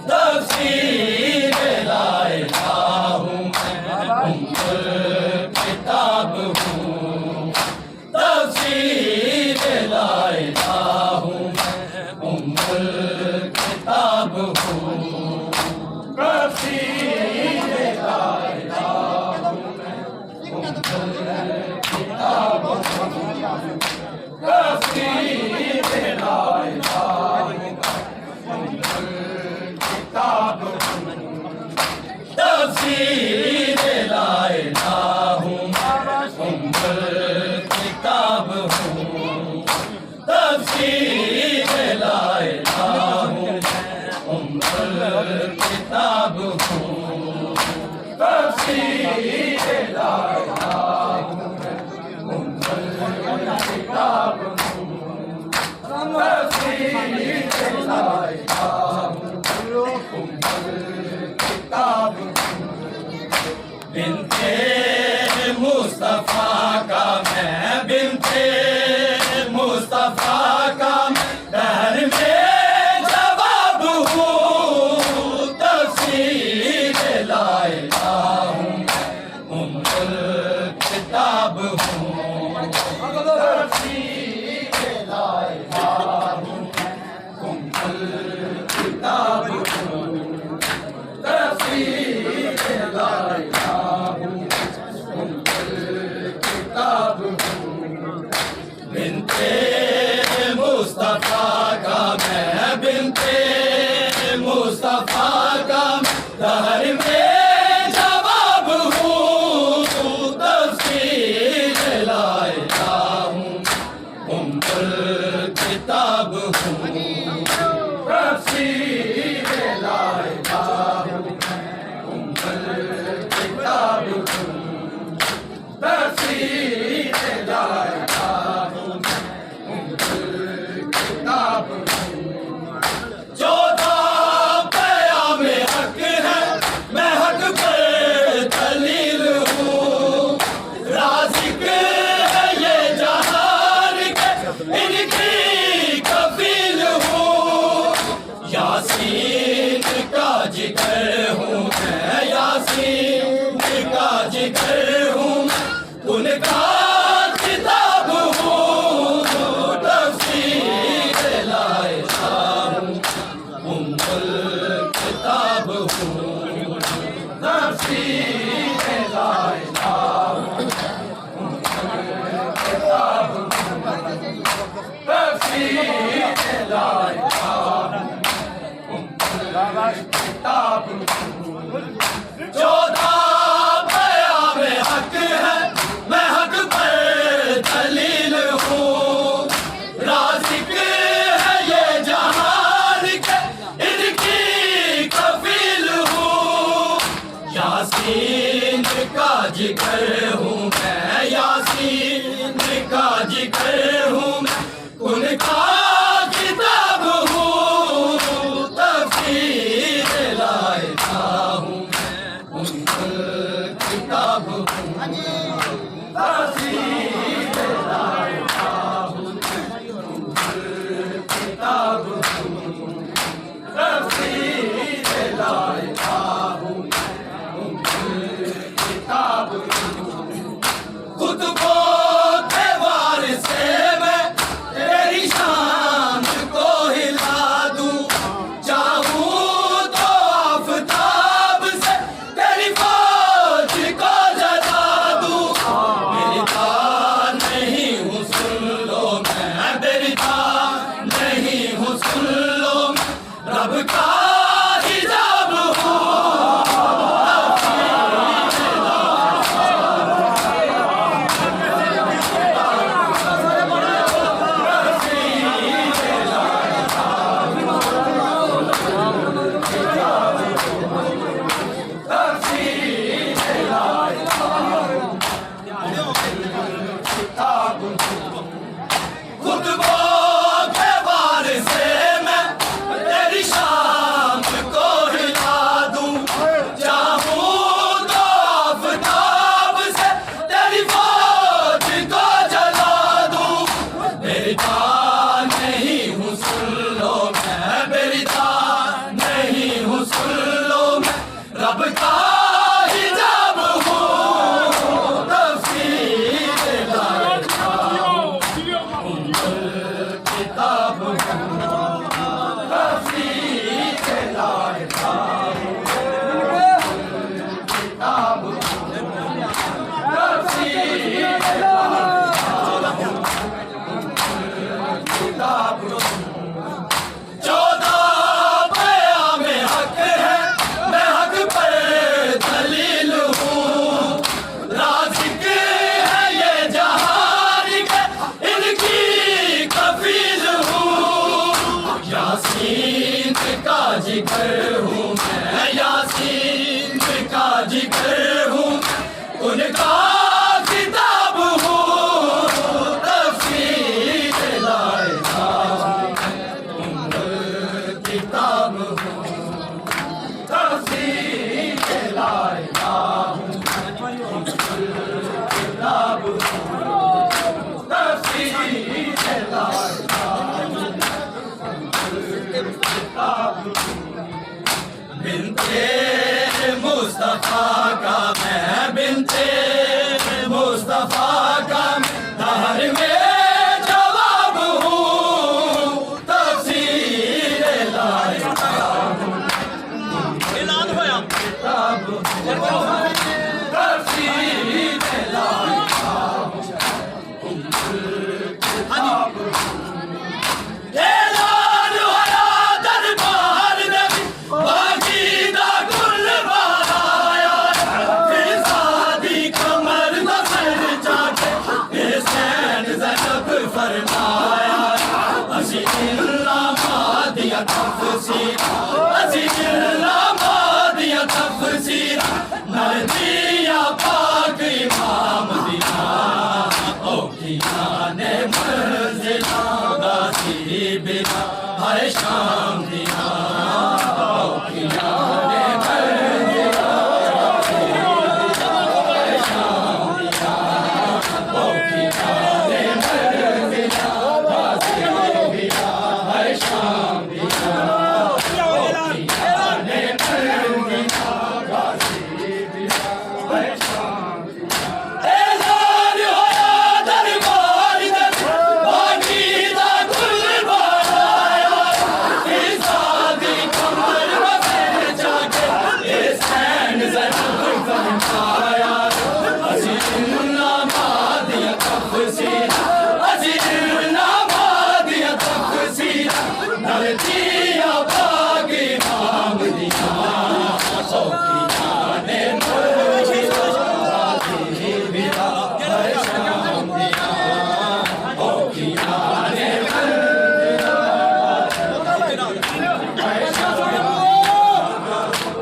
तफसीर ला इलाहा हूँ मैं, किताब हूँ। तफसीर ला इलाहा हूँ मैं, किताब हूँ। तफसीर ला इलाहा हूँ मैं, किताब हूँ। तफसीर ला इलाहा हूँ किताब हूँ। तफसीर ला इलाहा हूँ किताब हूँ। तफसीर ला इलाहा हूँ किताब हूँ। तफसीर ला इलाहा हूँ किताब हूँ। तफसीर ला इलाहा हूँ किताब हूँ। बिन्ते मुस्तफा का मैं, बिन्ते मुस्तफा का मैं दहर में जवाब हूँ। तफसीर ला इलाहा हूँ किताब हूँ। तफसीर ला इलाहा हूँ किताब हूँ। तफसीर ला इलाहा हूँ किताब हूँ। बिन्ते मुस्तफा का मैं, बिन्ते मुस्तफा का दहर में जवाब हूँ। तफसीर ला इलाहा हूँ किताब हूँ। तफसीर ला इलाहा हूँ किताब हूँ। तफसीर ला इलाहा हूँ किताब हूँ। चौदह क़याम हक है, मैं हक पर दलील हूँ। राज़िक है ये जहान के, इनकी कफील हूँ। यासीन का जिक्र हूँ मैं, यासीन का जिक्र हूँ मैं, उनका किताब हूँ। तफसीर ला इलाहा हूँ किताब हूँ। तफसीर ला इलाहा हूँ किताब हूँ। तफसीर ला इलाहा हूँ किताब हूँ। चौदह क़याम हक है, मैं हक पर दलील हूँ। राज़िक है ये जहान के, इनकी कफील हूँ। यासीन का जिक्र हूँ मैं, यासीन का जिक्र हूँ मैं, उनका किताब हूँ। तफसीर ला इलाहा हूँ किताब हूँ। तफसीर ला इलाहा हूँ किताब हूँ। तफसीर ला इलाहा हूँ किताब हूँ। खुद को दीवार से मैं तेरी शान को हिला दूं। चाहूं तो आफताब से तेरी फौज को जला दूं। बिरता नहीं हूँ सुन लो मैं, बिरता नहीं हूँ सुन लो मैं, रब का हिजाब हूँ। खुद को दीवार से मैं तेरी शान को हिला दूं। चाहूं तो आफताब से तेरी फौज को जला दूं। बेटा नहीं हूँ किताब तफसीर के लायका किताब तफसीर के लायका किताब 14 बयां में हक है, मैं हक पर दलील हूँ। राज़िक है ये जहान के, इनकी कफील हूँ। यासीन का जिक्र हूँ मैं, यासीन का जिक्र हूँ, उनका किताब हूँ तफसीर लायका किताब हूँ तफसीर लायका किताब तफसीर लायका बिनते मुस्तफा का मैं, बिनते मुस्तफा का हर में जवाब हूँ तफसीर लायका ऐलान होया किताब तफसीर लायका ऐलान होया दरबार नबी बाकीदा कुल बाया फिर सादी कमर दा सर चाटे हुसैन ज़ैनब फरमाया असी इल्ला मादिया तफसीर असी इल्ला मादिया तफसीर नर दिया पाक इमाम दिया ओ किया ने मंजिला गाजी बिना हर शाम दिया ओ किया ने मंजिला गाजी बिना हर शाम दिया ओ किया ने मंजिला गाजी बिना हर शाम दिया ओ किया ने मंजिला गाजी बिना हर शाम ऐलान होया दरबार नबी बाकीदा कुल बाया फिर सादी कमर बसर जाके हुसैन ज़ैनब फरमाया असी इल्ला मादिया तफसीर असी इल्ला मादिया तफसीर नर दिया पाक इमाम दिया ओ किया ने मंजिला गाजी बिना हर शाम दिया ओ किया ने मंजिला हर शाम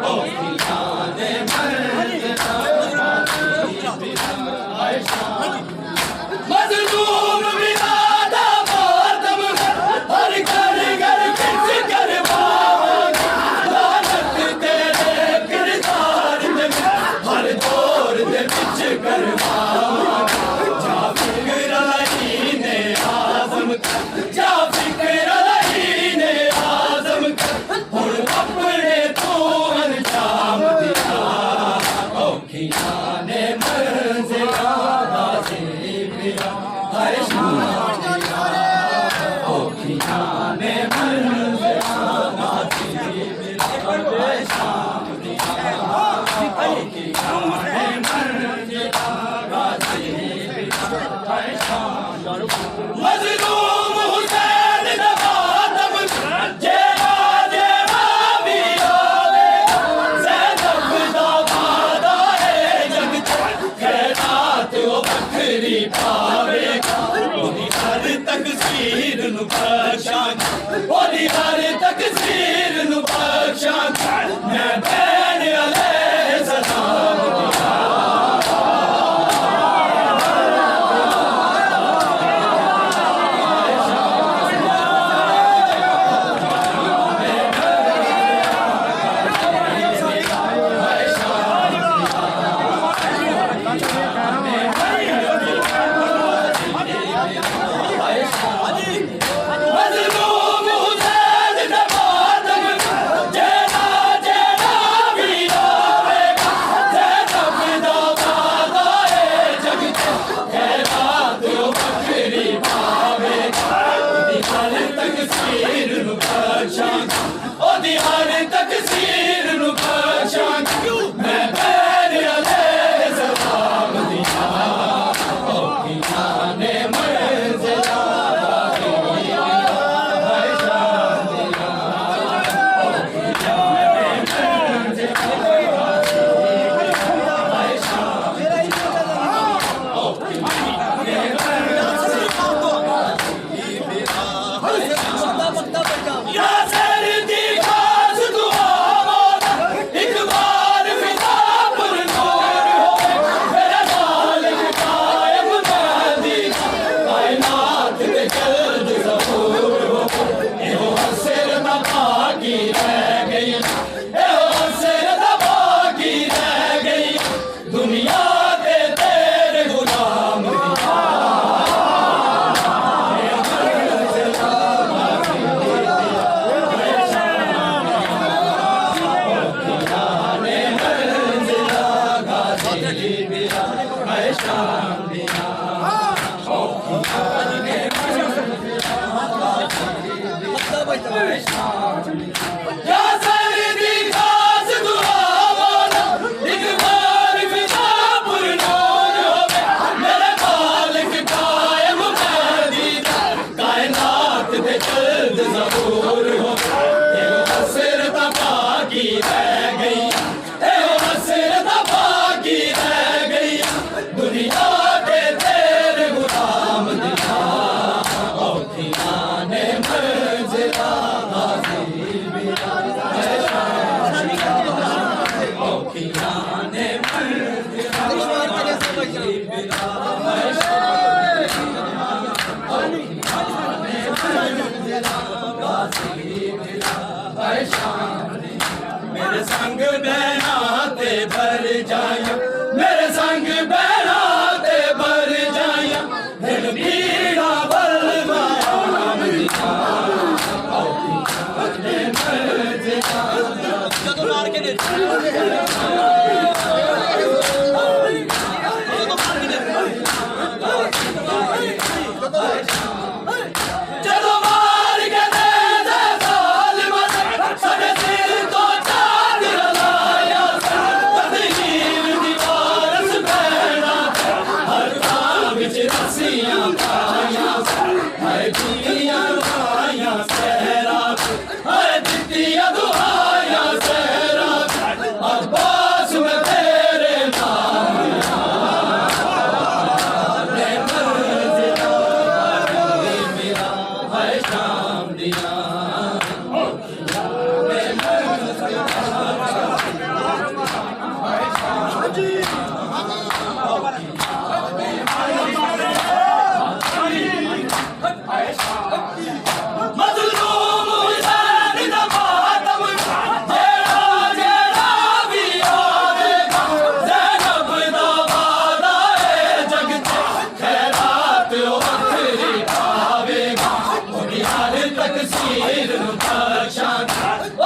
ओ किया ने मंजिला हर शाम मज़लूम बिरादा मातम हर घर घर किस करवाओगे लानत तेरे किरदार में हर दौर दे विच करवाओगे जा फिक्र रही ने आज़म कर जा फिक्र रही ने आज़म कर हुण अपने तू अंजाम दिया ओ किया ने मंजिला गाजी बिना हर शाम दिया ओ किया ने मंजिला गाजी बिना हर शाम दिया ओ किया ने मंजिला गाजी बिना हर शाम मज़लूम हुसैन नवाज़म जेवा जेवा भी आवे ज़ैनब दा वादा है जग खैरात ओ बखरी पावेगा ओदी हर तकसीर नु बख्शांगा ओदी हर तकसीर नु बख्शांगा मैं बैन अलैहि सलाम दिया मज़लूम हुसैन ਹਰ ਤਕਸੀਰ ਨੂੰ ਬਖਸ਼ਾਂਗਾ ਉਹਦੀ ਹਰ ਤਕਸੀਰ ਨੂੰ ਬਖਸ਼ਾਂਗਾ ਮੈਂ ਪੈਰਿਆਂ ਦੇ ਸਲਾਮ ਦੀਆਂ ਔਖੀਆਂ ਨੇ ਮੰਜ਼ਿਲਾਂ मेरे संग बहना ते भर जाया मेरे संग बहना ते भर जाया दिल पीड़ा बल तकसीर बख्शांगा